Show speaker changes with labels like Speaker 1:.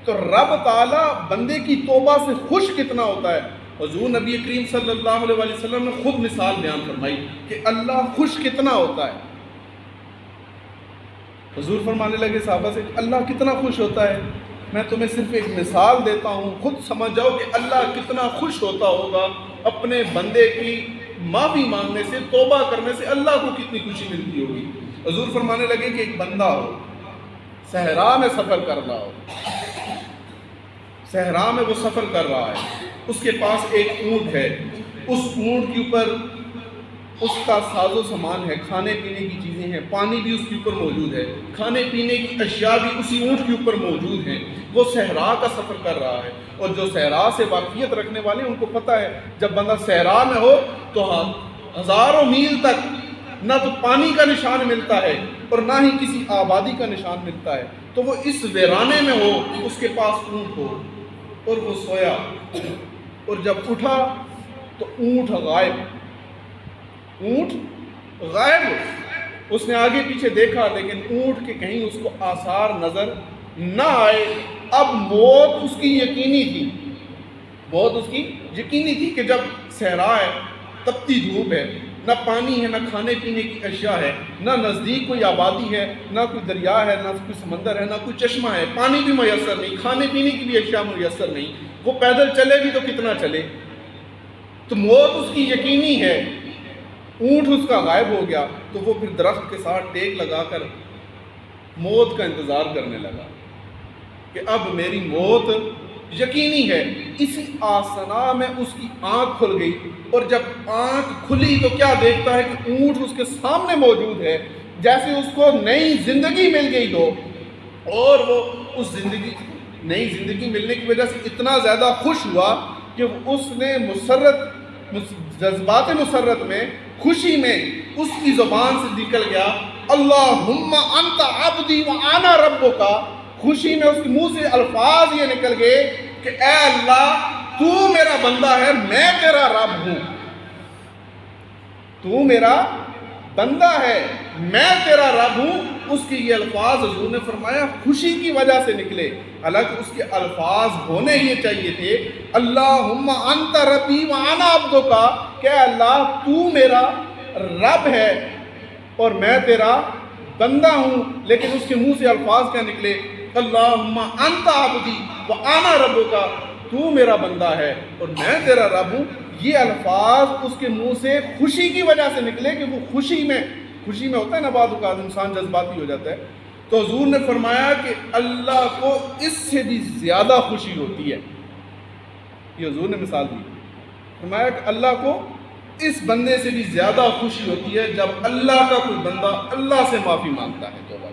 Speaker 1: تو رب تعالیٰ بندے کی توبہ سے خوش کتنا ہوتا ہے. حضور نبی کریم صلی اللہ علیہ وسلم نے خود مثال بیان فرمائی کہ اللہ خوش کتنا ہوتا ہے. حضور فرمانے لگے صحابہ سے اللہ کتنا خوش ہوتا ہے. میں تمہیں صرف ایک مثال دیتا ہوں، خود سمجھ جاؤ کہ اللہ کتنا خوش ہوتا ہوگا اپنے بندے کی معافی مانگنے سے، توبہ کرنے سے اللہ کو کتنی خوشی ملتی ہوگی. حضور فرمانے لگے کہ ایک بندہ ہو، صحرا میں سفر کر رہا ہو، صحرا میں وہ سفر کر رہا ہے، اس کے پاس ایک اونٹ ہے، اس اونٹ کے اوپر اس کا ساز و سامان ہے، کھانے پینے کی چیزیں ہیں، پانی بھی اس کے اوپر موجود ہے، کھانے پینے کی اشیاء بھی اسی اونٹ کے اوپر موجود ہیں. وہ صحرا کا سفر کر رہا ہے، اور جو صحرا سے واقفیت رکھنے والے ہیں ان کو پتہ ہے جب بندہ صحرا میں ہو تو ہزاروں میل تک نہ تو پانی کا نشان ملتا ہے اور نہ ہی کسی آبادی کا نشان ملتا ہے. تو وہ اس ویرانے میں ہو، اس کے پاس اونٹ ہو، اور وہ سویا، اور جب اٹھا تو اونٹ غائب. اونٹ غائب. اس نے آگے پیچھے دیکھا لیکن اونٹ کے کہیں اس کو آثار نظر نہ آئے. اب موت اس کی یقینی تھی، موت اس کی یقینی تھی کہ جب صحرا ہے، تپتی دھوپ ہے، نہ پانی ہے، نہ کھانے پینے کی اشیاء ہے، نہ نزدیک کوئی آبادی ہے، نہ کوئی دریا ہے، نہ کوئی سمندر ہے، نہ کوئی چشمہ ہے، پانی بھی میسر نہیں، کھانے پینے کی بھی اشیاء میسر نہیں. وہ پیدل چلے بھی تو کتنا چلے. تو موت اس کی یقینی ہے. اونٹ اس کا غائب ہو گیا تو وہ پھر درخت کے ساتھ ٹیک لگا کر موت کا انتظار کرنے لگا کہ اب میری موت یقینی ہے. اسی آسنا میں اس کی آنکھ کھل گئی، اور جب آنکھ کھلی تو کیا دیکھتا ہے کہ اونٹ اس کے سامنے موجود ہے، جیسے اس کو نئی زندگی مل گئی ہو. اور وہ اس نئی زندگی ملنے کی وجہ سے اتنا زیادہ خوش ہوا کہ اس نے جذبات مسرت میں، خوشی میں اس کی زبان سے نکل گیا اللہم انت عبدی وانا ربک. خوشی میں اس کے منہ سے الفاظ یہ نکل گئے کہ اے اللہ تو میرا بندہ ہے، میں تیرا رب ہوں. تو میرا بندہ ہے، میں تیرا رب ہوں. اس کے یہ الفاظ حضور نے فرمایا خوشی کی وجہ سے نکلے، حالانکہ اس کے الفاظ ہونے یہ چاہیے تھے اللہم انت ربی وانا عبدک، کہ اللہ تو میرا رب ہے اور میں تیرا بندہ ہوں. لیکن اس کے منہ سے الفاظ کیا نکلے اللہم انت عبدی وانا ربک، تو میرا بندہ ہے اور میں تیرا رب ہوں. یہ الفاظ اس کے منہ سے خوشی کی وجہ سے نکلے کہ وہ خوشی میں ہوتا ہے نا بعض اوقات انسان جذباتی ہو جاتا ہے. تو حضور نے فرمایا کہ اللہ کو اس سے بھی زیادہ خوشی ہوتی ہے. یہ حضور نے مثال دی، فرمایا کہ اللہ کو اس بندے سے بھی زیادہ خوشی ہوتی ہے جب اللہ کا کوئی بندہ اللہ سے معافی مانگتا ہے توبہ.